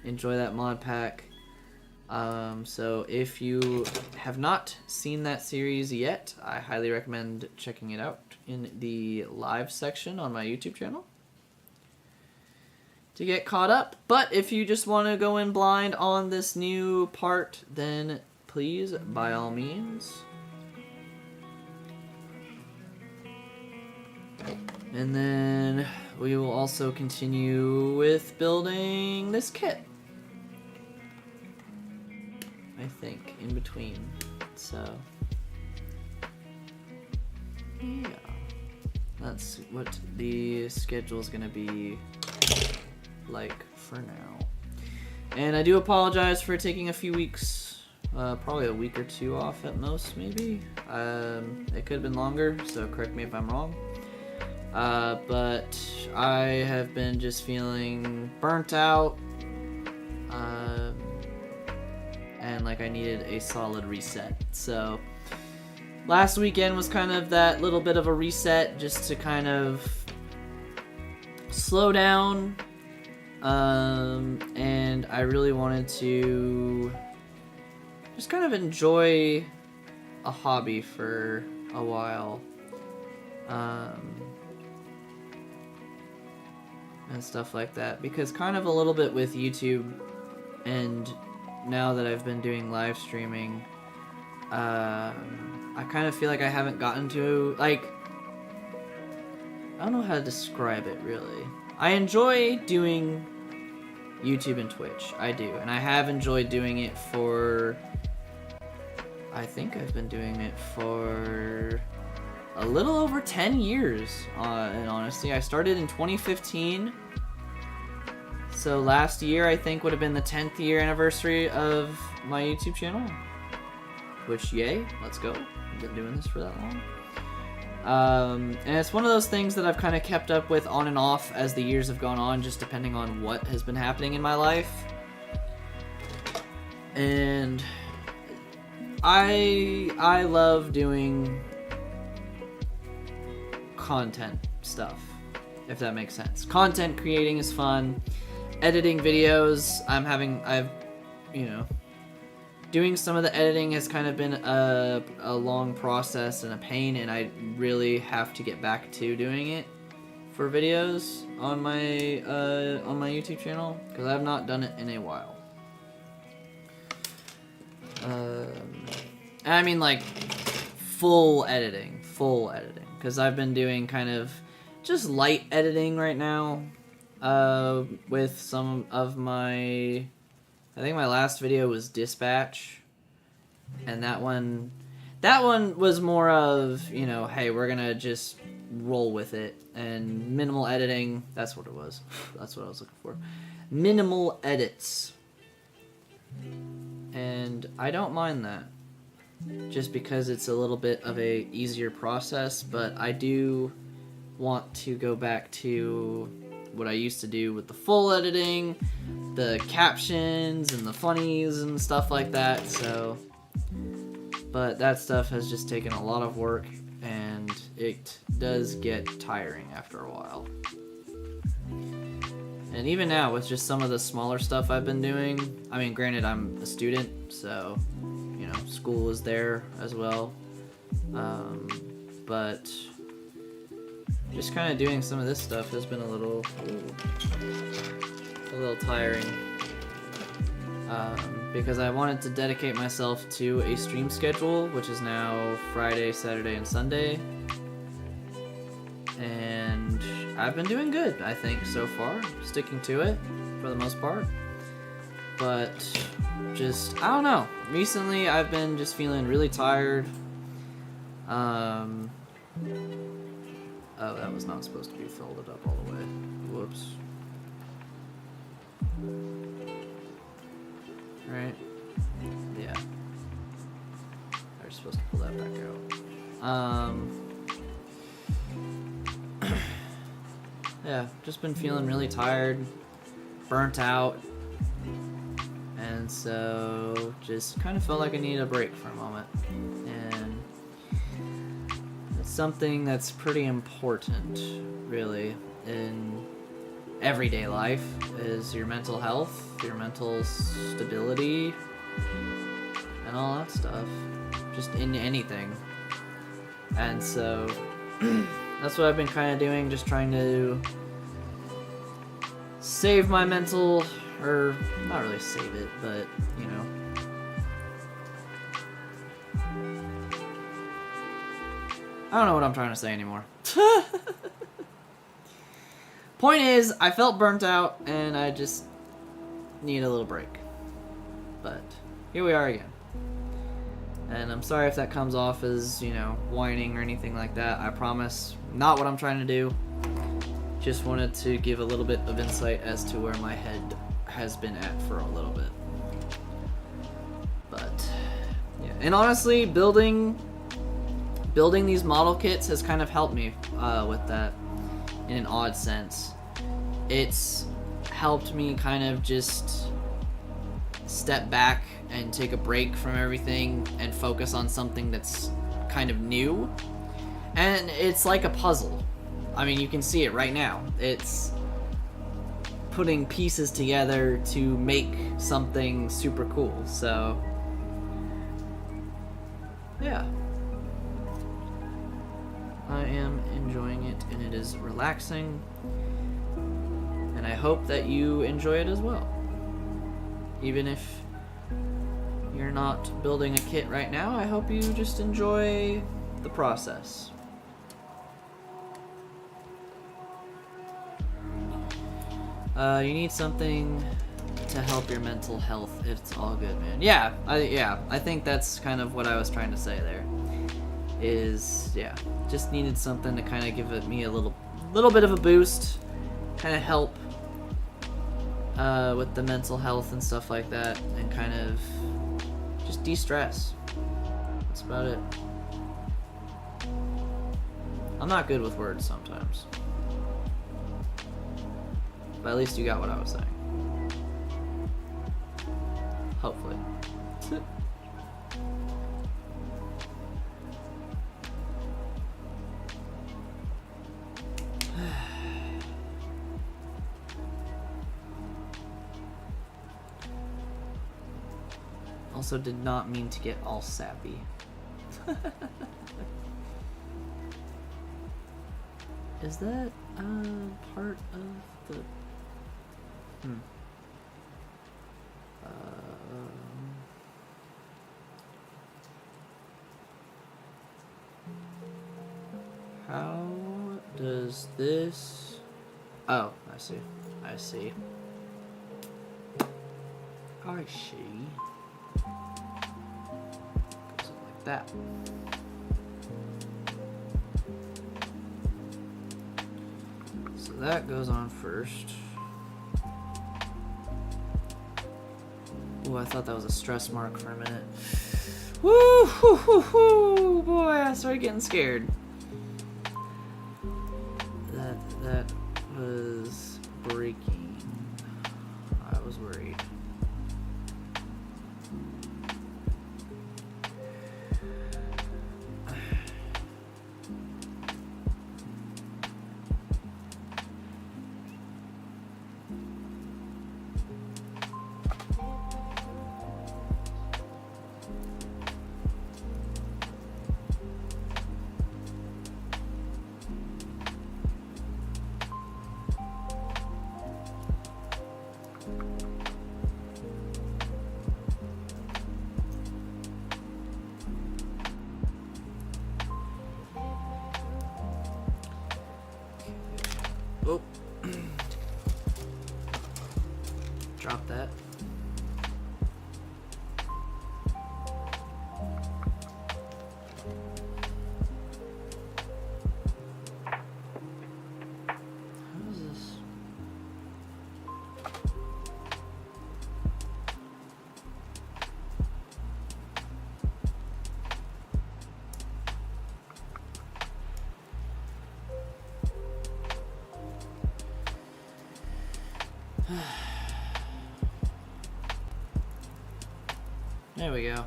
enjoy that mod pack. So if you have not seen that series yet, I highly recommend checking it out in the live section on my YouTube channel. to get caught up. But if you just want to go in blind on this new part, then please, by all means. And then we will also continue with building this kit. I think, in between. So, yeah. That's what the schedule is going to be like for now. And I do apologize for taking a few weeks, probably a week or two off at most, maybe. It could have been longer, so correct me if I'm wrong. But I have been just feeling burnt out, and like I needed a solid reset. So last weekend was kind of that little bit of a reset, just to kind of slow down, and I really wanted to just kind of enjoy a hobby for a while. And stuff like that, because kind of a little bit with YouTube, and now that I've been doing live streaming, I kind of feel like I haven't gotten to, like, I don't know how to describe it really. I enjoy doing YouTube and Twitch, I do, and I have enjoyed doing it for, I think I've been doing it for a little over 10 years, in honesty. I started in 2015, so last year I think would have been the 10th year anniversary of my YouTube channel, which, yay, let's go. I've been doing this for that long. And it's one of those things that I've kind of kept up with on and off as the years have gone on, just depending on what has been happening in my life. And I love doing content stuff, if that makes sense. Content creating is fun. Editing videos, doing some of the editing has kind of been a long process and a pain, and I really have to get back to doing it for videos on my YouTube channel, because I have not done it in a while. And I mean like full editing, because I've been doing kind of just light editing right now, with some of my, I think my last video was Dispatch, and that one was more of, hey, we're gonna just roll with it, and minimal editing, that's what it was. That's what I was looking for. Minimal edits. And I don't mind that, just because it's a little bit of a easier process, but I do want to go back to what I used to do with the full editing, the captions and the funnies and stuff like that. So, but that stuff has just taken a lot of work, and it does get tiring after a while. And even now, with just some of the smaller stuff I've been doing, I mean, granted, I'm a student, so, school is there as well. But just kind of doing some of this stuff has been a little tiring. Because I wanted to dedicate myself to a stream schedule, which is now Friday, Saturday, and Sunday. And I've been doing good, I think, so far. Sticking to it, for the most part. But just, I don't know. Recently, I've been just feeling really tired. Oh, that was not supposed to be folded up all the way. Whoops. Right? Yeah. I was supposed to pull that back out. Yeah, just been feeling really tired, burnt out, and so just kind of felt like I needed a break for a moment. And it's something that's pretty important, really, in everyday life, is your mental health, your mental stability, and all that stuff, just in anything. And so that's what I've been kind of doing, just trying to save my mental, or not really save it, but you know. I don't know what I'm trying to say anymore. Point is, I felt burnt out, and I just need a little break. But here we are again. And I'm sorry if that comes off as, you know, whining or anything like that. I promise, not what I'm trying to do. Just wanted to give a little bit of insight as to where my head has been at for a little bit. But, yeah. And honestly, building these model kits has kind of helped me with that in an odd sense. It's helped me kind of just step back and take a break from everything and focus on something that's kind of new. And it's like a puzzle. I mean, you can see it right now. It's putting pieces together to make something super cool. So, yeah. I am enjoying it, and it is relaxing. And I hope that you enjoy it as well. Even if you're not building a kit right now, I hope you just enjoy the process. You need something to help your mental health. It's all good, man. Yeah, I think that's kind of what I was trying to say there. Is, yeah, just needed something to kind of give me a little bit of a boost, kind of help with the mental health and stuff like that, and kind of just de-stress. That's about it. I'm not good with words sometimes, but at least you got what I was saying. Hopefully. Also did not mean to get all sappy. Is that part of the... How does this... Oh, I see. I see. I see. Goes like that. So that goes on first. Ooh, I thought that was a stress mark for a minute. Woo! Hoo, hoo, hoo, boy, I started getting scared. That was breaking. I was worried. Oh. Drop that. How is this? There we go.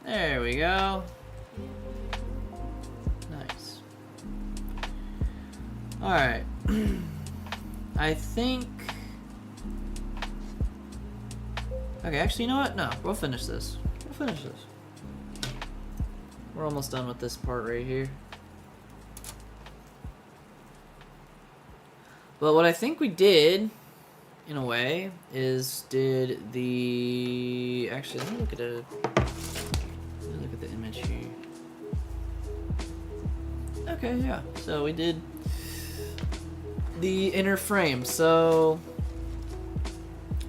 There we go. Nice. Alright. I think... Okay, actually, you know what? No, we'll finish this. We'll finish this. We're almost done with this part right here. But what I think we did in a way, is did the... Actually, let me look at the image here. Okay, yeah. So we did the inner frame. So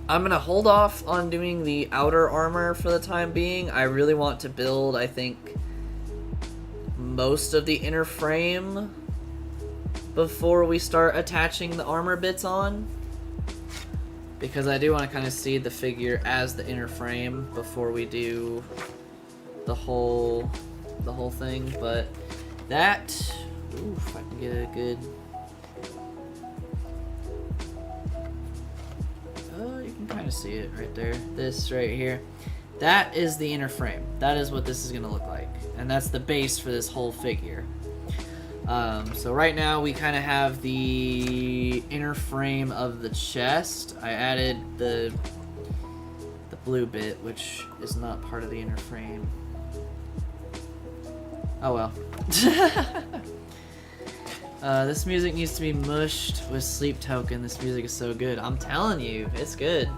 I'm gonna hold off on doing the outer armor for the time being. I really want to build, I think, most of the inner frame before we start attaching the armor bits on, because I do want to kind of see the figure as the inner frame before we do the whole thing. But that, ooh, if I can get a good, you can kind of see it right there. This right here, that is the inner frame. That is what this is gonna look like, and that's the base for this whole figure. So right now we kind of have the inner frame of the chest. I added the blue bit, which is not part of the inner frame. Oh well. This music needs to be mushed with Sleep Token. This music is so good. I'm telling you, it's good.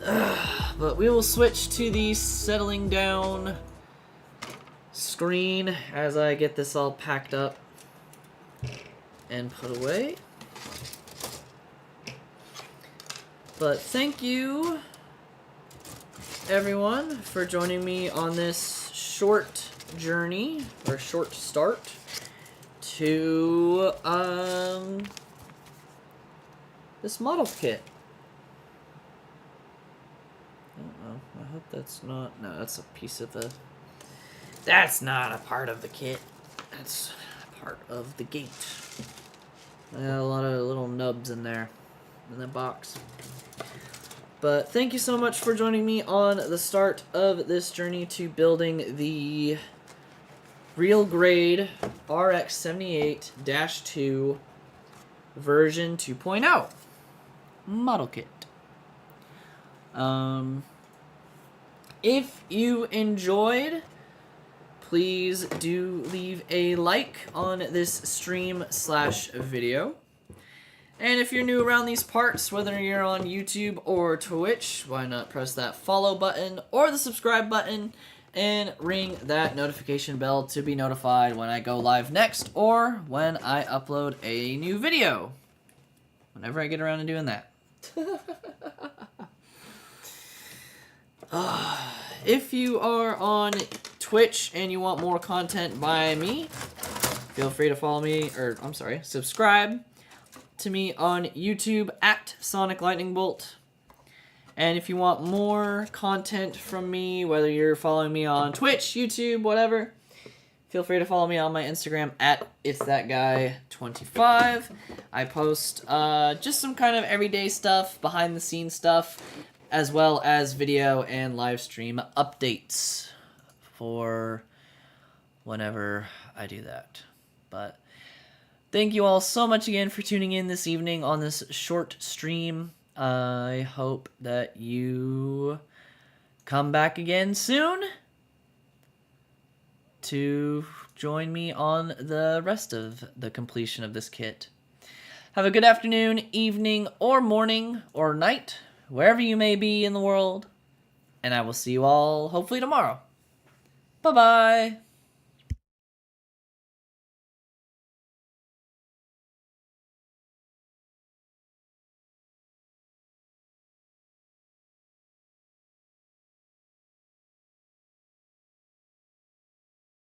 But we will switch to the settling down screen as I get this all packed up and put away. But thank you, everyone, for joining me on this short journey, or short start, to this model kit. I don't know. I hope that's not... No, that's a piece of the... That's not a part of the kit. That's a part of the gate. I got a lot of little nubs in there, in the box. But thank you so much for joining me on the start of this journey to building the real grade RX-78-2 version 2.0 model kit. If you enjoyed, please do leave a like on this stream/video. And if you're new around these parts, whether you're on YouTube or Twitch, why not press that follow button or the subscribe button and ring that notification bell to be notified when I go live next or when I upload a new video. Whenever I get around to doing that. If you are on Twitch and you want more content by me, feel free to follow me, or I'm sorry, subscribe to me on YouTube at Sonic Lightningbolt. And if you want more content from me, whether you're following me on Twitch, YouTube, whatever, feel free to follow me on my Instagram at It'sThatGuy25. I post just some kind of everyday stuff, behind the scenes stuff, as well as video and live stream updates for whenever I do that. But thank you all so much again for tuning in this evening on this short stream. I hope that you come back again soon to join me on the rest of the completion of this kit. Have a good afternoon, evening, or morning, or night, wherever you may be in the world, and I will see you all hopefully tomorrow. Bye-bye!